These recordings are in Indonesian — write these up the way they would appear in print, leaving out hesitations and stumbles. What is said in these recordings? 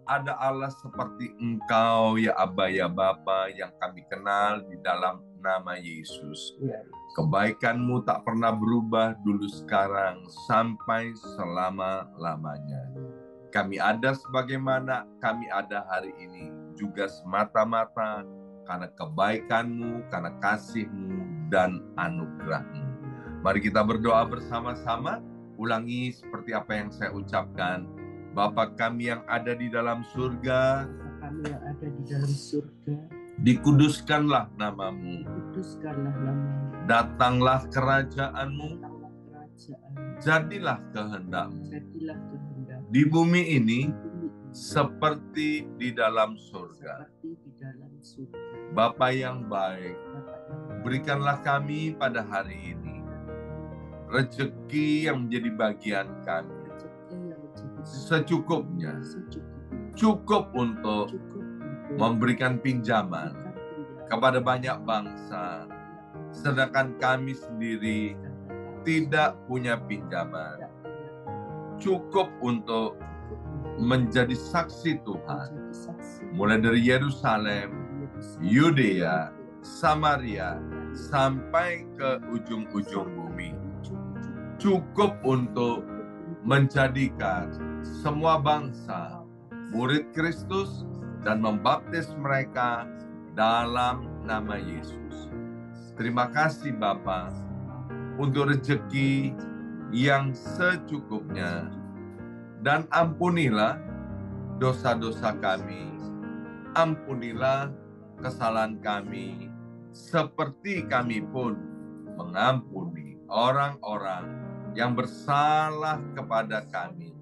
ada Allah seperti Engkau, ya Aba, ya Bapa, yang kami kenal di dalam nama Yesus. Kebaikan-Mu tak pernah berubah dulu, sekarang, sampai selama-lamanya. Kami ada sebagaimana kami ada hari ini, juga semata-mata karena kebaikan-Mu, karena kasih-Mu, dan anugerah-Mu. Mari kita berdoa bersama-sama. Ulangi seperti apa yang saya ucapkan. Bapa kami yang ada di dalam surga, kami yang ada di dalam surga, dikuduskanlah nama-Mu. dikuduskanlah nama-Mu. Datanglah kerajaan-Mu. Datanglah kerajaan-Mu. Jadilah kehendak-Mu. Jadilah kehendak-Mu. Di bumi ini Di bumi ini, seperti di dalam surga. seperti di dalam surga. Bapa yang baik, Bapa yang berikanlah kami pada hari ini rezeki yang menjadi bagian kami rezeki yang menjadi secukupnya, secukupnya, cukup untuk cukup untuk memberikan pinjaman memberikan pinjaman kepada banyak bangsa, sedangkan kami sendiri tidak punya pinjaman. Cukup untuk menjadi saksi Tuhan, menjadi saksi mulai dari Yerusalem, Yudea, Samaria, sampai ke ujung-ujung bumi. Cukup untuk menjadikan semua bangsa murid Kristus dan membaptis mereka dalam nama Yesus. Terima kasih Bapa untuk rezeki yang secukupnya, dan ampunilah dosa-dosa kami, ampunilah kesalahan kami, seperti kami pun mengampuni orang-orang yang bersalah kepada kami.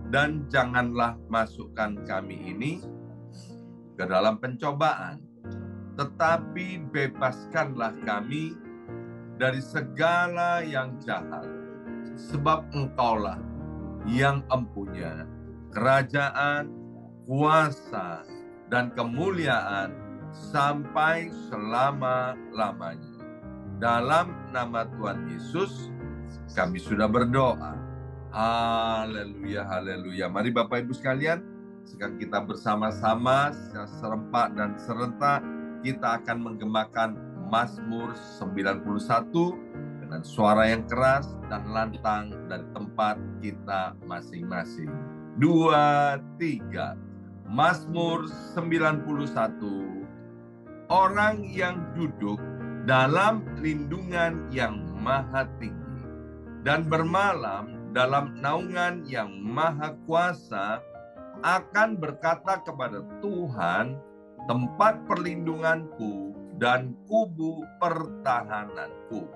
Dan janganlah masukkan kami ini ke dalam pencobaan, tetapi bebaskanlah kami dari segala yang jahat. Sebab Engkaulah yang empunya kerajaan, kuasa, dan kemuliaan sampai selama-lamanya. Dalam nama Tuhan Yesus kami sudah berdoa. Haleluya, haleluya. Mari Bapak Ibu sekalian, sekarang kita bersama-sama secara serempak dan serentak kita akan menggemakan Mazmur 91 dengan suara yang keras dan lantang dari tempat kita masing-masing. 2, 3. Mazmur 91. Orang yang duduk dalam lindungan yang maha tinggi dan bermalam dalam naungan yang maha kuasa akan berkata kepada Tuhan, tempat perlindunganku dan kubu pertahananku,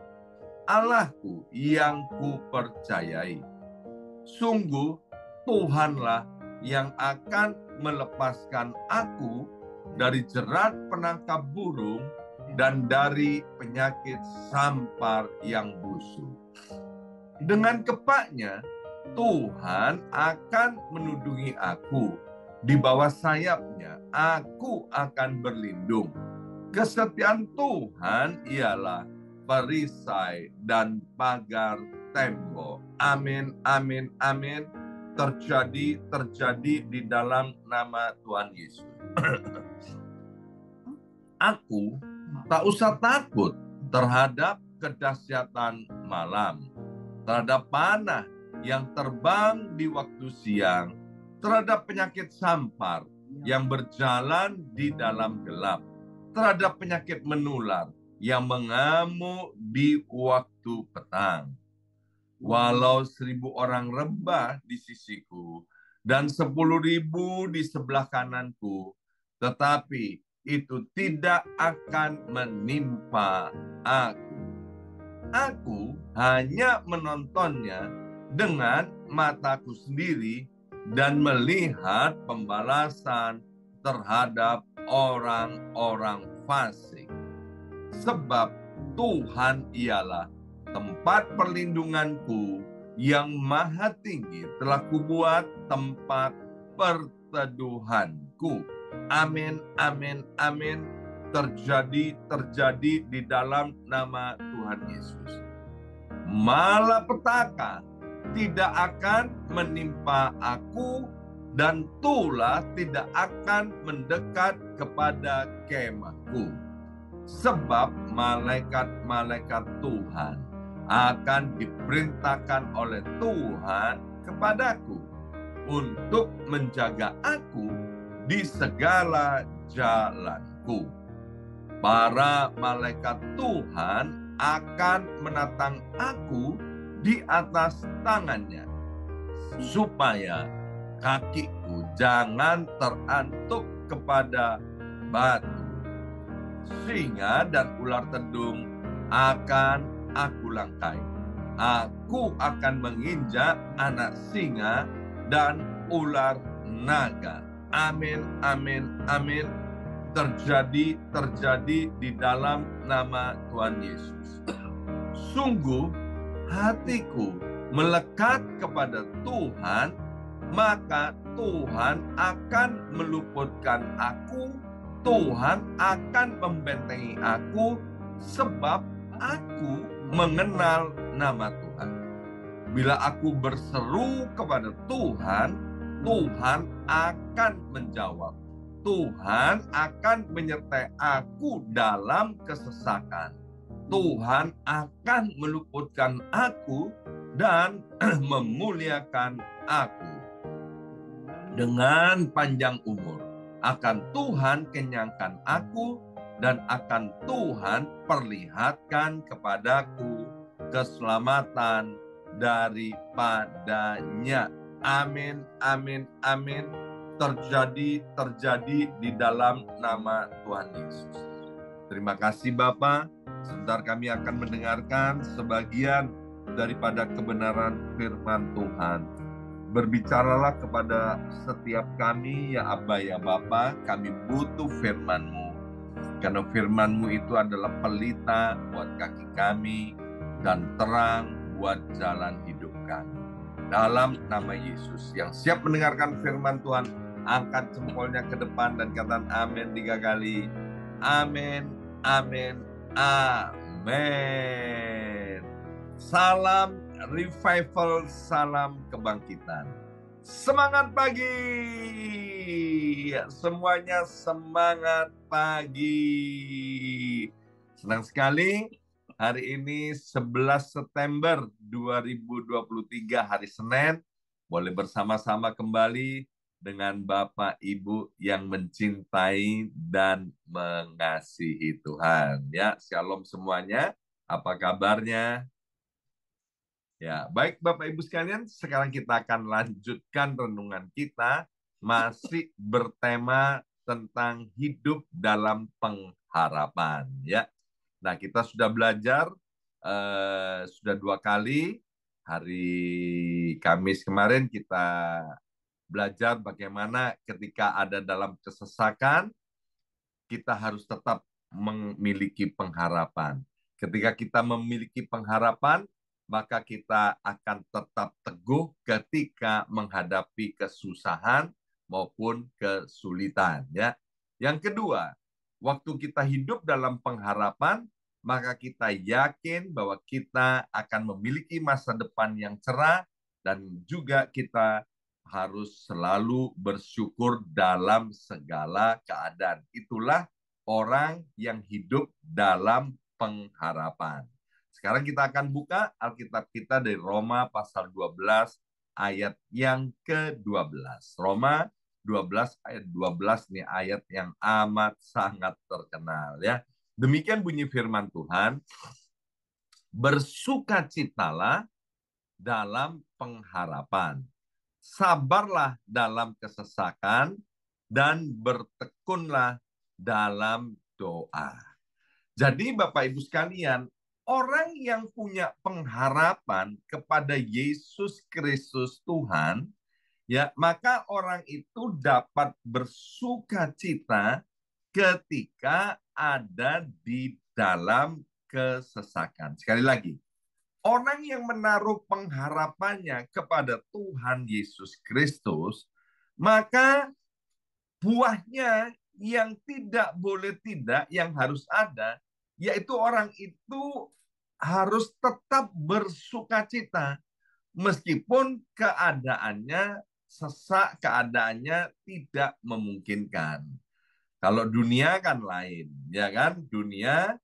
Allahku yang kupercayai. Sungguh Tuhanlah yang akan melepaskan aku dari jerat penangkap burung dan dari penyakit sampar yang busuk. Dengan kepaknya, Tuhan akan menudungi aku. Di bawah sayapnya, aku akan berlindung. Kesetiaan Tuhan ialah perisai dan pagar tembok. Amin, amin, amin. Terjadi di dalam nama Tuhan Yesus. Aku tak usah takut terhadap kedahsyatan malam, terhadap panah yang terbang di waktu siang, terhadap penyakit sampar yang berjalan di dalam gelap, terhadap penyakit menular yang mengamuk di waktu petang. Walau 1.000 orang rebah di sisiku dan 10.000 di sebelah kananku, tetapi itu tidak akan menimpa aku. Aku hanya menontonnya dengan mataku sendiri dan melihat pembalasan terhadap orang-orang fasik. Sebab Tuhan ialah tempat perlindunganku, yang maha tinggi telah kubuat tempat perteduhanku. Amin, amin, amin. Terjadi di dalam nama Tuhan Yesus. Malapetaka tidak akan menimpa aku dan tulah tidak akan mendekat kepada kemahku. Sebab malaikat-malaikat Tuhan akan diperintahkan oleh Tuhan kepadaku untuk menjaga aku di segala jalanku. Para malaikat Tuhan akan menatang aku di atas tangannya, supaya kakiku jangan terantuk kepada batu. Singa dan ular tedung akan aku langkai. Aku akan menginjak anak singa dan ular naga. Amin, amin, amin. Terjadi di dalam nama Tuhan Yesus. Sungguh hatiku melekat kepada Tuhan, maka Tuhan akan meluputkan aku, Tuhan akan membentengi aku, sebab aku mengenal nama Tuhan. Bila aku berseru kepada Tuhan, Tuhan akan menjawab. Tuhan akan menyertai aku dalam kesesakan. Tuhan akan meluputkan aku dan memuliakan aku. Dengan panjang umur akan Tuhan kenyangkan aku, dan akan Tuhan perlihatkan kepadaku keselamatan daripadanya. Amin, amin, amin. Terjadi di dalam nama Tuhan Yesus. Terima kasih Bapa. Sebentar kami akan mendengarkan sebagian daripada kebenaran firman Tuhan. Berbicaralah kepada setiap kami, ya Abba, ya Bapa, kami butuh firman-Mu. Karena firman-Mu itu adalah pelita buat kaki kami dan terang buat jalan hidup kami. Dalam nama Yesus, yang siap mendengarkan firman Tuhan, angkat jempolnya ke depan dan katakan amin 3 kali. Amin, amin, amin. Salam revival, salam kebangkitan. Semangat pagi. Semuanya semangat pagi. Senang sekali hari ini 11 September 2023 hari Senin. Boleh bersama-sama kembali dengan Bapak Ibu yang mencintai dan mengasihi Tuhan. Ya, shalom semuanya. Apa kabarnya? Ya, baik Bapak Ibu sekalian, sekarang kita akan lanjutkan renungan kita masih bertema tentang hidup dalam pengharapan. Ya, nah kita sudah belajar sudah 2 kali. Hari Kamis kemarin kita belajar bagaimana ketika ada dalam kesesakan, kita harus tetap memiliki pengharapan. Ketika kita memiliki pengharapan, maka kita akan tetap teguh ketika menghadapi kesusahan maupun kesulitan. Ya. Yang kedua, waktu kita hidup dalam pengharapan, maka kita yakin bahwa kita akan memiliki masa depan yang cerah, dan juga kita harus selalu bersyukur dalam segala keadaan. Itulah orang yang hidup dalam pengharapan. Sekarang kita akan buka Alkitab kita dari Roma pasal 12 ayat yang ke-12. Roma 12 ayat 12 nih ayat yang amat sangat terkenal ya. Demikian bunyi firman Tuhan. Bersukacitalah dalam pengharapan. Sabarlah dalam kesesakan dan bertekunlah dalam doa. Jadi Bapak Ibu sekalian, orang yang punya pengharapan kepada Yesus Kristus Tuhan, ya, maka orang itu dapat bersukacita ketika ada di dalam kesesakan. Sekali lagi, orang yang menaruh pengharapannya kepada Tuhan Yesus Kristus, maka buahnya yang tidak boleh tidak, yang harus ada, yaitu orang itu harus tetap bersukacita meskipun keadaannya sesak keadaannya tidak memungkinkan. Kalau dunia kan lain, ya kan? Dunia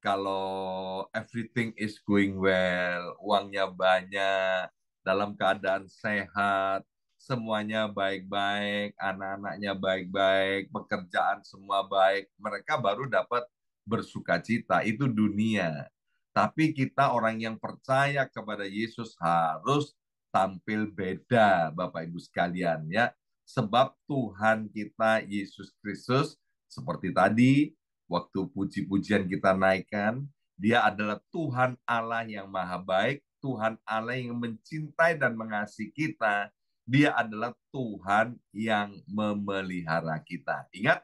kalau everything is going well, uangnya banyak, dalam keadaan sehat, semuanya baik-baik, anak-anaknya baik-baik, pekerjaan semua baik, mereka baru dapat bersukacita. Itu dunia. Tapi kita orang yang percaya kepada Yesus harus tampil beda, Bapak Ibu sekalian, ya. Sebab Tuhan kita Yesus Kristus seperti tadi waktu puji-pujian kita naikkan, dia adalah Tuhan Allah yang maha baik, Tuhan Allah yang mencintai dan mengasihi kita. Dia adalah Tuhan yang memelihara kita. Ingat,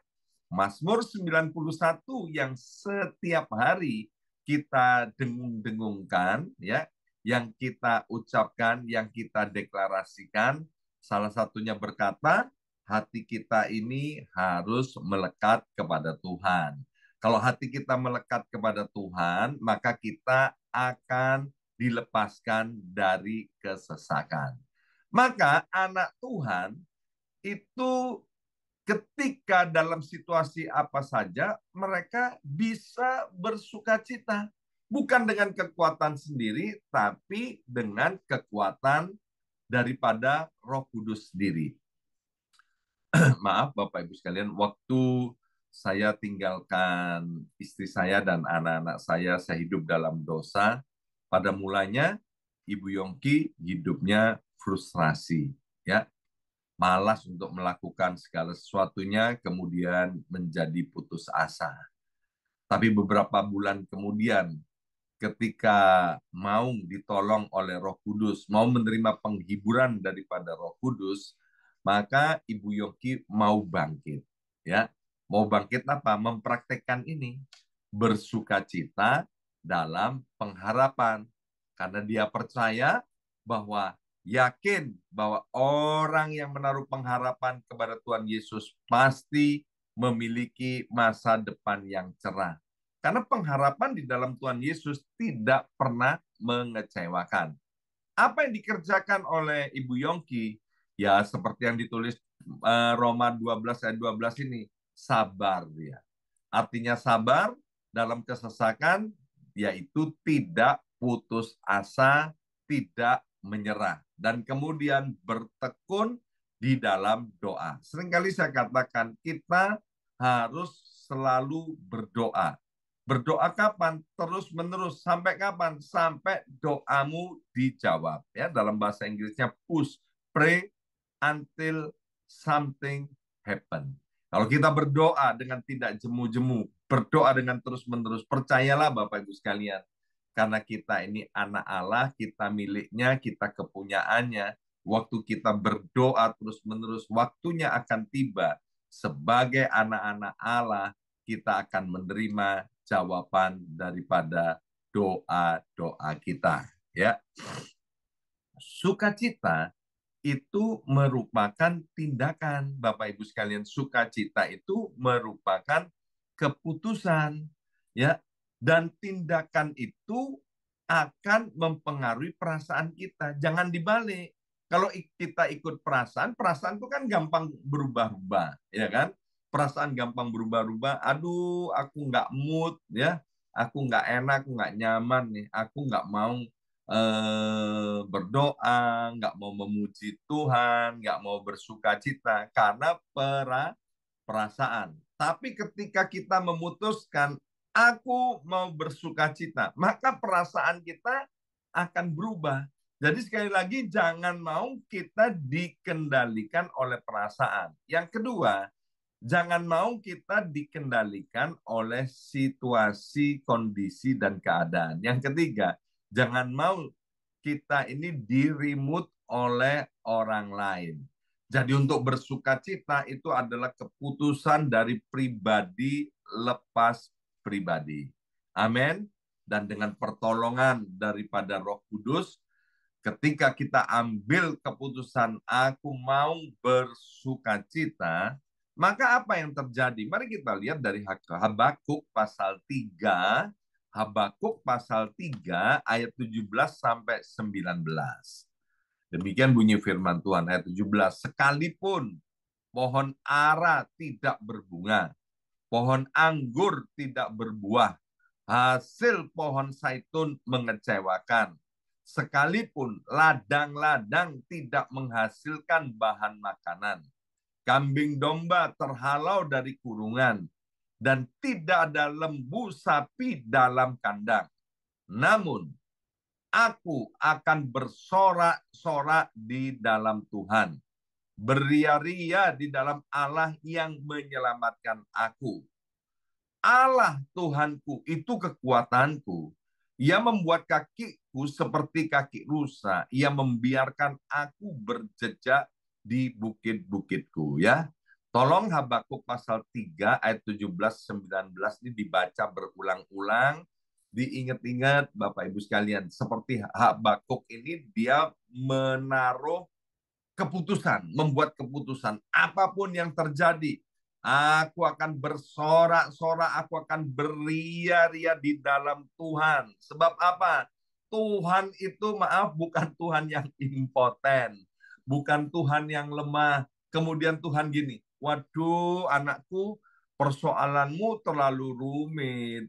Mazmur 91 yang setiap hari kita dengung-dengungkan, ya, yang kita ucapkan, yang kita deklarasikan, salah satunya berkata, hati kita ini harus melekat kepada Tuhan. Kalau hati kita melekat kepada Tuhan, maka kita akan dilepaskan dari kesesakan. Maka anak Tuhan itu ketika dalam situasi apa saja, mereka bisa bersukacita. Bukan dengan kekuatan sendiri, tapi dengan kekuatan daripada Roh Kudus sendiri. Maaf Bapak Ibu sekalian, waktu saya tinggalkan istri saya dan anak-anak saya hidup dalam dosa. Pada mulanya Ibu Yongki hidupnya frustrasi, ya, malas untuk melakukan segala sesuatunya, kemudian menjadi putus asa. Tapi beberapa bulan kemudian, ketika mau ditolong oleh Roh Kudus, mau menerima penghiburan daripada Roh Kudus, maka Ibu Yoki mau bangkit, ya. Mau bangkit apa? Mempraktekkan ini, bersukacita dalam pengharapan, karena dia percaya bahwa yakin bahwa orang yang menaruh pengharapan kepada Tuhan Yesus pasti memiliki masa depan yang cerah. Karena pengharapan di dalam Tuhan Yesus tidak pernah mengecewakan. Apa yang dikerjakan oleh Ibu Yongki, ya seperti yang ditulis Roma 12 ayat 12 ini, sabar dia. Artinya sabar dalam kesesakan, yaitu tidak putus asa, tidak menyerah. Dan kemudian bertekun di dalam doa. Seringkali saya katakan, kita harus selalu berdoa. Berdoa kapan? Terus-menerus. Sampai kapan? Sampai doamu dijawab. Ya, dalam bahasa Inggrisnya push, pray until something happen. Kalau kita berdoa dengan tidak jemu-jemu, berdoa dengan terus-menerus, percayalah Bapak Ibu sekalian, karena kita ini anak Allah, kita miliknya, kita kepunyaannya. Waktu kita berdoa terus-menerus, waktunya akan tiba. Sebagai anak-anak Allah, kita akan menerima jawaban daripada doa-doa kita. Ya, sukacita itu merupakan tindakan, Bapak Ibu sekalian. Sukacita itu merupakan keputusan, ya, dan tindakan itu akan mempengaruhi perasaan kita. Jangan dibalik. Kalau kita ikut perasaan, perasaan itu kan gampang berubah-ubah, ya kan? Perasaan gampang berubah-ubah. Aduh, aku nggak mood, ya. Aku nggak enak, aku nggak nyaman nih. Aku nggak mau berdoa, nggak mau memuji Tuhan, nggak mau bersukacita karena perasaan. Tapi ketika kita memutuskan, aku mau bersukacita, maka perasaan kita akan berubah. Jadi sekali lagi, jangan mau kita dikendalikan oleh perasaan. Yang kedua, jangan mau kita dikendalikan oleh situasi, kondisi, dan keadaan. Yang ketiga, jangan mau kita ini dirimut oleh orang lain. Jadi untuk bersukacita itu adalah keputusan dari pribadi lepas pribadi. Amin. Dan dengan pertolongan daripada Roh Kudus, ketika kita ambil keputusan aku mau bersukacita, maka apa yang terjadi? Mari kita lihat dari Habakuk pasal 3, Habakuk pasal 3 ayat 17 sampai 19. Demikian bunyi firman Tuhan ayat 17. Sekalipun pohon ara tidak berbunga, pohon anggur tidak berbuah, hasil pohon zaitun mengecewakan. Sekalipun ladang-ladang tidak menghasilkan bahan makanan, kambing domba terhalau dari kurungan, dan tidak ada lembu sapi dalam kandang. Namun, aku akan bersorak-sorak di dalam Tuhan, beria-ria di dalam Allah yang menyelamatkan aku. Allah Tuhanku itu kekuatanku. Ia membuat kakiku seperti kaki rusa. Ia membiarkan aku berjejak di bukit-bukitku. Ya, tolong Habakuk pasal 3 ayat 17-19 ini dibaca berulang-ulang. Diingat-ingat Bapak Ibu sekalian. Seperti Habakuk ini dia menaruh keputusan, membuat keputusan. Apapun yang terjadi, aku akan bersorak-sorak, aku akan beria-ria di dalam Tuhan. Sebab apa? Tuhan itu, maaf, bukan Tuhan yang impoten. Bukan Tuhan yang lemah. Kemudian Tuhan gini, waduh anakku, persoalanmu terlalu rumit.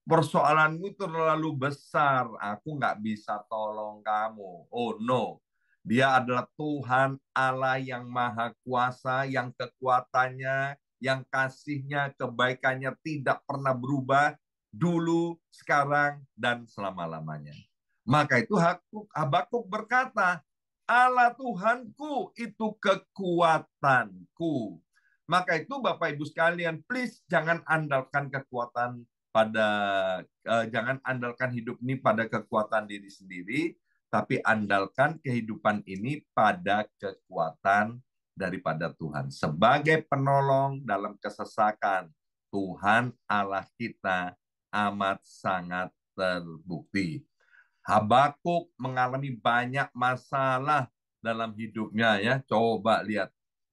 Persoalanmu terlalu besar. Aku nggak bisa tolong kamu. Oh no. Dia adalah Tuhan Allah yang Maha Kuasa, yang kekuatannya, yang kasihnya, kebaikannya tidak pernah berubah dulu, sekarang, dan selama-lamanya. Maka itu Habakuk berkata, Allah Tuhanku itu kekuatanku. Maka itu Bapak Ibu sekalian, please jangan andalkan kekuatan jangan andalkan hidup ini pada kekuatan diri sendiri, tapi andalkan kehidupan ini pada kekuatan daripada Tuhan. Sebagai penolong dalam kesesakan, Tuhan Allah kita amat sangat terbukti. Habakuk mengalami banyak masalah dalam hidupnya ya. Coba lihat.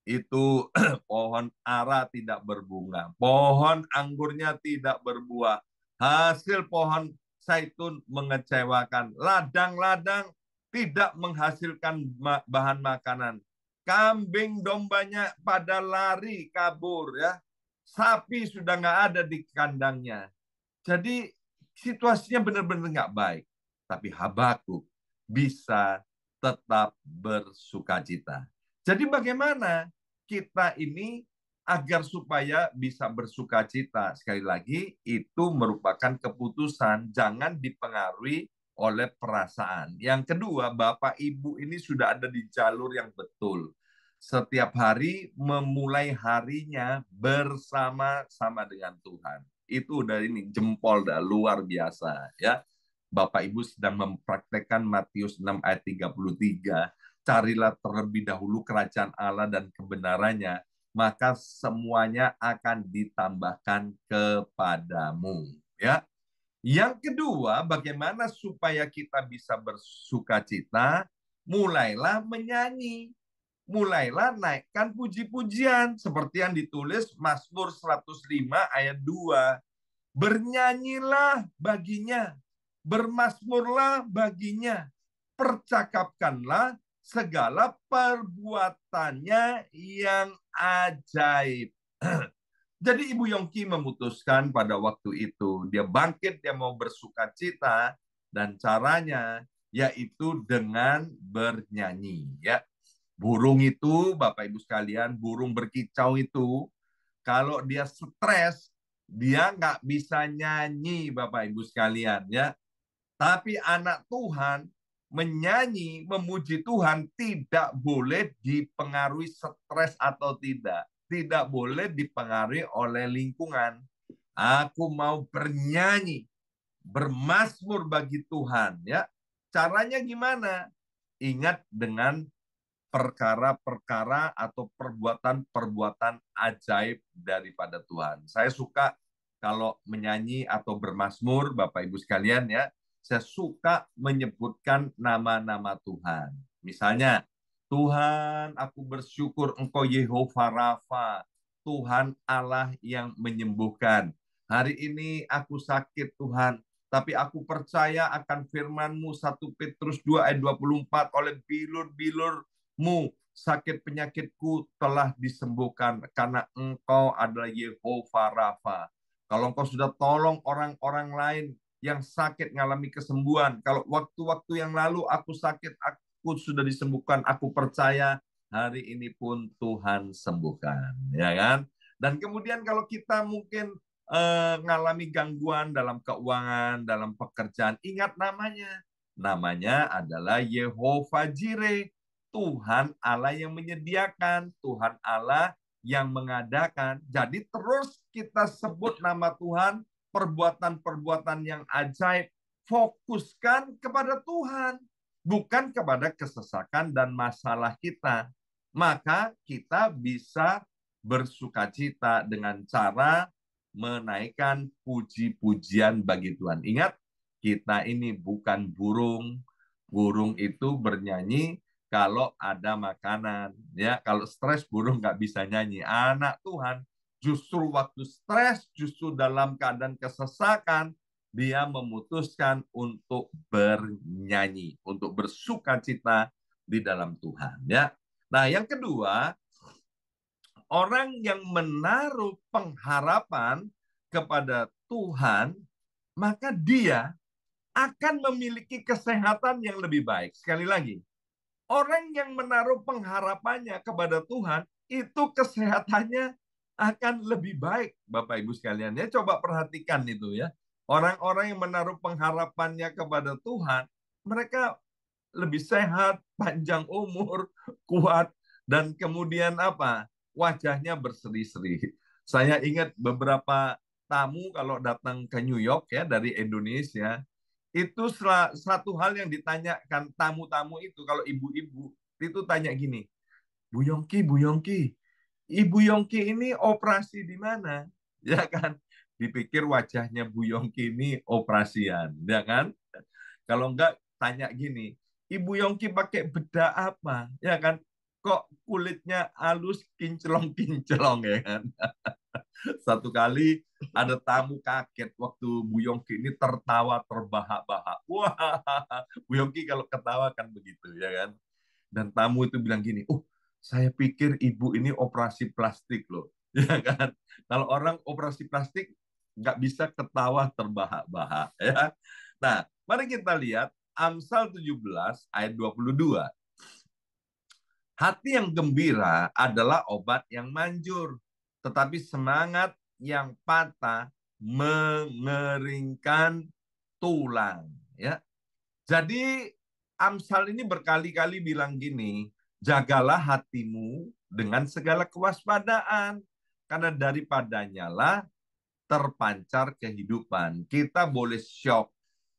Itu pohon ara tidak berbunga, pohon anggurnya tidak berbuah, hasil pohon zaitun mengecewakan, ladang-ladang tidak menghasilkan bahan makanan, kambing dombanya pada lari kabur ya, sapi sudah nggak ada di kandangnya. Jadi situasinya benar-benar nggak baik. Tapi Habakuk bisa tetap bersukacita. Jadi bagaimana kita ini agar supaya bisa bersukacita? Sekali lagi, itu merupakan keputusan, jangan dipengaruhi oleh perasaan. Yang kedua, Bapak Ibu ini sudah ada di jalur yang betul. Setiap hari memulai harinya bersama-sama dengan Tuhan. Itu dari ini jempol dah luar biasa ya. Bapak Ibu sedang mempraktekkan Matius 6 ayat 33. Carilah terlebih dahulu kerajaan Allah dan kebenarannya, maka semuanya akan ditambahkan kepadamu. Ya. Yang kedua, bagaimana supaya kita bisa bersukacita? Mulailah menyanyi. Mulailah naikkan puji-pujian seperti yang ditulis Mazmur 105 ayat 2. Bernyanyilah baginya, bermasmurlah baginya, percakapkanlah segala perbuatannya yang ajaib. Jadi Ibu Yongki memutuskan pada waktu itu, dia bangkit, dia mau bersukacita, dan caranya yaitu dengan bernyanyi. Ya, burung itu, Bapak Ibu sekalian, burung berkicau itu, kalau dia stres, dia nggak bisa nyanyi, Bapak Ibu sekalian, ya. Tapi anak Tuhan menyanyi, memuji Tuhan tidak boleh dipengaruhi stres atau tidak. Tidak boleh dipengaruhi oleh lingkungan. Aku mau bernyanyi, bermazmur bagi Tuhan, ya. Caranya gimana? Ingat dengan perkara-perkara atau perbuatan-perbuatan ajaib daripada Tuhan. Saya suka kalau menyanyi atau bermazmur, Bapak Ibu sekalian ya, saya suka menyebutkan nama-nama Tuhan. Misalnya, Tuhan, aku bersyukur Engkau Yehova Rafa, Tuhan Allah yang menyembuhkan. Hari ini aku sakit Tuhan, Tapi aku percaya akan firman-Mu 1 Petrus 2 ayat 24, oleh bilur-bilur-Mu sakit penyakitku telah disembuhkan karena Engkau adalah Yehovah Rafa. Kalau Engkau sudah tolong orang-orang lain yang sakit mengalami kesembuhan, kalau waktu-waktu yang lalu aku sakit, aku sudah disembuhkan, aku percaya hari ini pun Tuhan sembuhkan, ya kan? Dan kemudian kalau kita mungkin mengalami gangguan dalam keuangan, dalam pekerjaan, ingat namanya. Namanya adalah Yehovah Jireh, Tuhan Allah yang menyediakan, Tuhan Allah yang mengadakan. Jadi terus kita sebut nama Tuhan, perbuatan-perbuatan yang ajaib, fokuskan kepada Tuhan, bukan kepada kesesakan dan masalah kita. Maka kita bisa bersukacita dengan cara menaikkan puji-pujian bagi Tuhan. Ingat, kita ini bukan burung. Burung itu bernyanyi kalau ada makanan. Ya, kalau stres burung nggak bisa nyanyi. Anak Tuhan justru waktu stres, justru dalam keadaan kesesakan, dia memutuskan untuk bernyanyi, untuk bersukacita di dalam Tuhan. Ya. Nah, yang kedua, orang yang menaruh pengharapan kepada Tuhan, maka dia akan memiliki kesehatan yang lebih baik. Sekali lagi, orang yang menaruh pengharapannya kepada Tuhan, itu kesehatannya akan lebih baik, Bapak Ibu sekalian. Ya, coba perhatikan itu ya. Orang-orang yang menaruh pengharapannya kepada Tuhan, mereka lebih sehat, panjang umur, kuat, dan kemudian apa? Wajahnya berseri-seri. Saya ingat beberapa tamu kalau datang ke New York ya dari Indonesia, itu satu hal yang ditanyakan tamu-tamu itu, kalau ibu-ibu itu tanya gini, Bu Yongki, Ibu Yongki ini operasi di mana? Ya kan? Dipikir wajahnya Bu Yongki ini operasian, ya kan? Kalau enggak tanya gini, Ibu Yongki pakai bedak apa? Ya kan? Kok kulitnya halus kinclong-kinclong ya kan? Satu kali ada tamu kaget waktu Bu Yongki ini tertawa terbahak-bahak. Wah, Bu Yongki kalau ketawa kan begitu ya kan? Dan tamu itu bilang gini, oh saya pikir ibu ini operasi plastik loh. Ya kan? Kalau orang operasi plastik nggak bisa ketawa terbahak-bahak. Ya. Nah, mari kita lihat Amsal 17 ayat 22. Hati yang gembira adalah obat yang manjur, tetapi semangat yang patah mengeringkan tulang. Ya, jadi Amsal ini berkali-kali bilang gini, jagalah hatimu dengan segala kewaspadaan, karena daripadanya lah terpancar kehidupan. Kita boleh shock,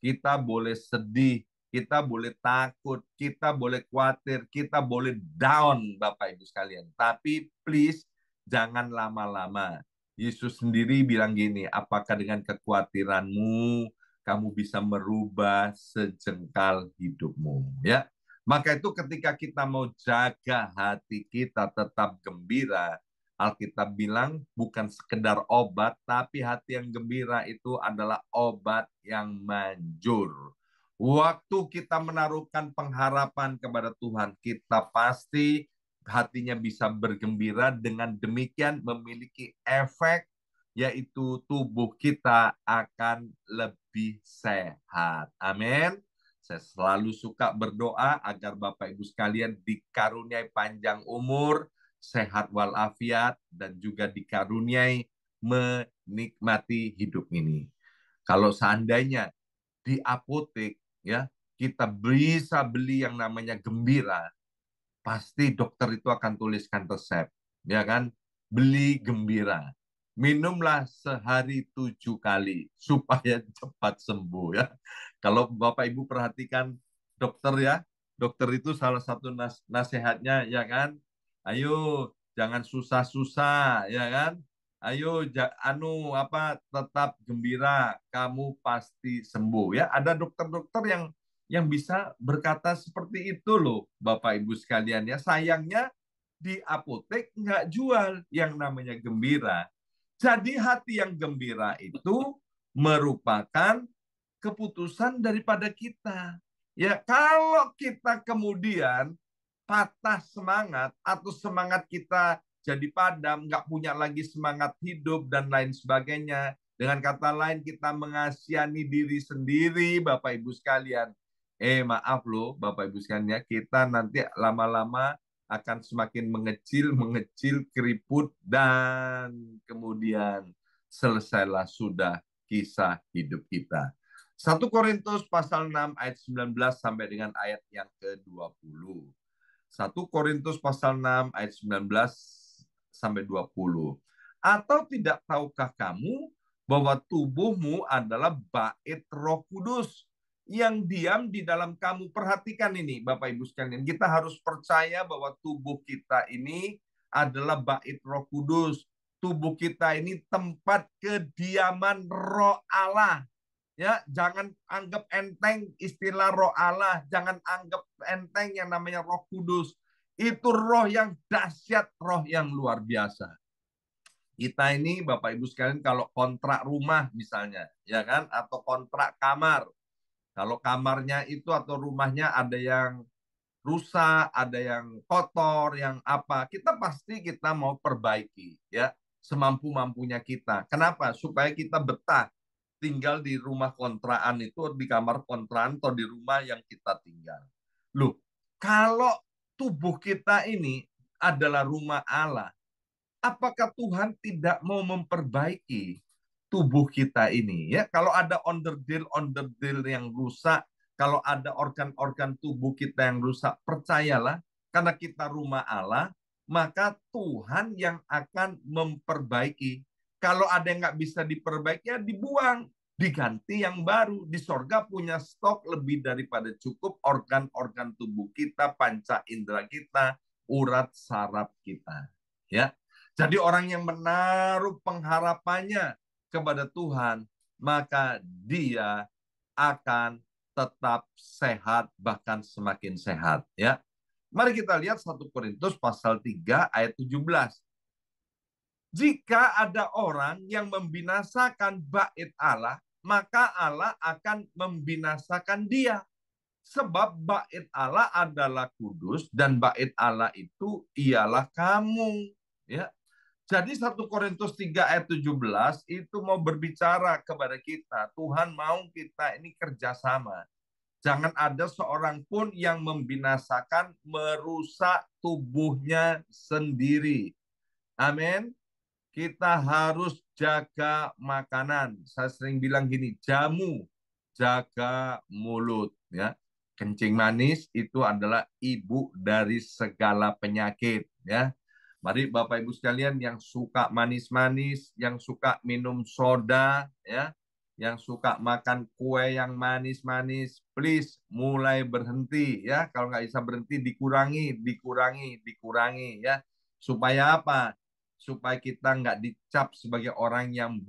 kita boleh sedih, kita boleh takut, kita boleh khawatir, kita boleh down, Bapak Ibu sekalian. Tapi please, jangan lama-lama. Yesus sendiri bilang gini, apakah dengan kekhawatiranmu kamu bisa merubah sejengkal hidupmu? Ya, maka itu ketika kita mau jaga hati kita tetap gembira, Alkitab bilang bukan sekedar obat, tapi hati yang gembira itu adalah obat yang manjur. Waktu kita menaruhkan pengharapan kepada Tuhan, kita pasti hatinya bisa bergembira, dengan demikian memiliki efek, yaitu tubuh kita akan lebih sehat. Amin. Saya selalu suka berdoa agar Bapak Ibu sekalian dikaruniai panjang umur, sehat walafiat, dan juga dikaruniai menikmati hidup ini. Kalau seandainya di apotek ya kita bisa beli yang namanya gembira, pasti dokter itu akan tuliskan resep, ya kan? Beli gembira, minumlah sehari 7 kali supaya cepat sembuh ya. Kalau Bapak Ibu perhatikan dokter ya, dokter itu salah satu nasihatnya ya kan, ayo jangan susah-susah ya kan, ayo tetap gembira, kamu pasti sembuh ya. Ada dokter-dokter yang bisa berkata seperti itu loh, Bapak Ibu sekalian ya. Sayangnya di apotek nggak jual yang namanya gembira. Jadi hati yang gembira itu merupakan keputusan daripada kita. Ya, kalau kita kemudian patah semangat atau semangat kita jadi padam, nggak punya lagi semangat hidup dan lain sebagainya. Dengan kata lain, kita mengasihani diri sendiri, Bapak Ibu sekalian. Maaf loh, Bapak Ibu sekalian, ya, kita nanti lama-lama akan semakin mengecil keriput, dan kemudian selesailah sudah kisah hidup kita. 1 Korintus pasal 6 ayat 19 sampai dengan ayat yang ke-20. 1 Korintus pasal 6 ayat 19 sampai 20. Atau tidak tahukah kamu bahwa tubuhmu adalah bait Roh Kudus yang diam di dalam kamu? Perhatikan ini Bapak Ibu sekalian, kita harus percaya bahwa tubuh kita ini adalah bait Roh Kudus. Tubuh kita ini tempat kediaman Roh Allah. Ya, jangan anggap enteng istilah Roh Allah, jangan anggap enteng yang namanya Roh Kudus. Itu roh yang dahsyat, roh yang luar biasa. Kita ini Bapak Ibu sekalian kalau kontrak rumah misalnya, ya kan, atau kontrak kamar. Kalau kamarnya itu atau rumahnya ada yang rusak, ada yang kotor, yang apa, kita mau perbaiki, ya, semampu-mampunya kita. Kenapa? Supaya kita betah tinggal di rumah kontrakan itu, di kamar kontrakan atau di rumah yang kita tinggal. Loh, kalau tubuh kita ini adalah rumah Allah, apakah Tuhan tidak mau memperbaiki tubuh kita ini? Ya, kalau ada onderdil yang rusak, kalau ada organ-organ tubuh kita yang rusak, percayalah, karena kita rumah Allah, maka Tuhan yang akan memperbaiki. Kalau ada yang nggak bisa diperbaiki, ya dibuang, diganti yang baru. Di sorga punya stok lebih daripada cukup organ-organ tubuh kita, panca indera kita, urat saraf kita. Ya, jadi orang yang menaruh pengharapannya kepada Tuhan, maka dia akan tetap sehat, bahkan semakin sehat. Ya, mari kita lihat 1 Korintus pasal 3 ayat 17. Jika ada orang yang membinasakan bait Allah, maka Allah akan membinasakan dia. Sebab bait Allah adalah kudus dan bait Allah itu ialah kamu. Ya. Jadi 1 Korintus 3 ayat 17 itu mau berbicara kepada kita. Tuhan mau kita ini kerjasama. Jangan ada seorang pun yang membinasakan, merusak tubuhnya sendiri. Amin. Kita harus jaga makanan. Saya sering bilang gini, jamu, jaga mulut. Ya, kencing manis itu adalah ibu dari segala penyakit. Ya, mari Bapak Ibu sekalian yang suka manis-manis, yang suka minum soda, ya, yang suka makan kue yang manis-manis, please mulai berhenti. Ya, kalau nggak bisa berhenti, dikurangi, ya. Supaya apa? Supaya kita nggak dicap sebagai orang yang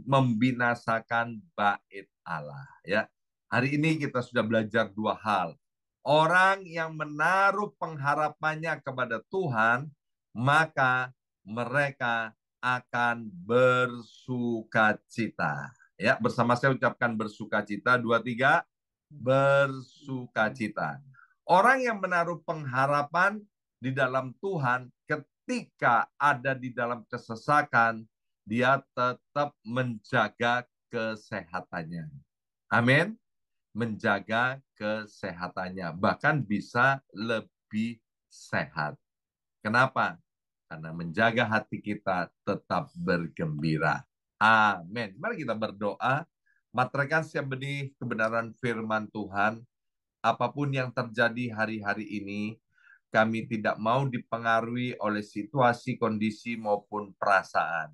membinasakan bait Allah. Ya, hari ini kita sudah belajar 2 hal. Orang yang menaruh pengharapannya kepada Tuhan, maka mereka akan bersukacita. Ya, bersama saya ucapkan bersukacita. 2, 3, bersukacita. Orang yang menaruh pengharapan di dalam Tuhan, ketika ada di dalam kesesakan, dia tetap menjaga kesehatannya. Amin. Menjaga kesehatannya, bahkan bisa lebih sehat. Kenapa? Karena menjaga hati kita tetap bergembira. Amin. Mari kita berdoa. Materaikan setiap benih kebenaran firman Tuhan. Apapun yang terjadi hari-hari ini, kami tidak mau dipengaruhi oleh situasi, kondisi, maupun perasaan.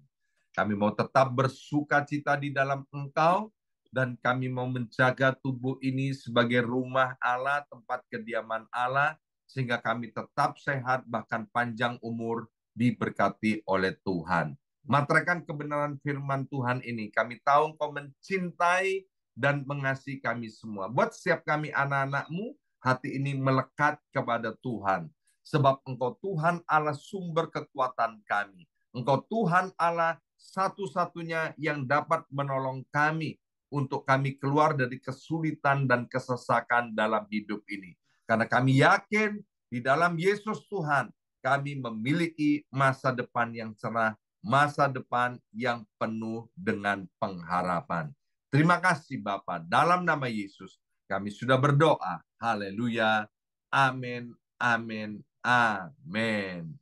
Kami mau tetap bersukacita di dalam Engkau, dan kami mau menjaga tubuh ini sebagai rumah Allah, tempat kediaman Allah, sehingga kami tetap sehat, bahkan panjang umur, diberkati oleh Tuhan. Materaikan kebenaran firman Tuhan ini, kami tahu Engkau mencintai dan mengasihi kami semua. Buat setiap kami anak-anak-Mu, hati ini melekat kepada Tuhan. Sebab Engkau Tuhan Allah sumber kekuatan kami. Engkau Tuhan Allah satu-satunya yang dapat menolong kami untuk kami keluar dari kesulitan dan kesesakan dalam hidup ini. Karena kami yakin di dalam Yesus Tuhan, kami memiliki masa depan yang cerah, masa depan yang penuh dengan pengharapan. Terima kasih Bapa, dalam nama Yesus kami sudah berdoa. Haleluya. Amin, amin, amin.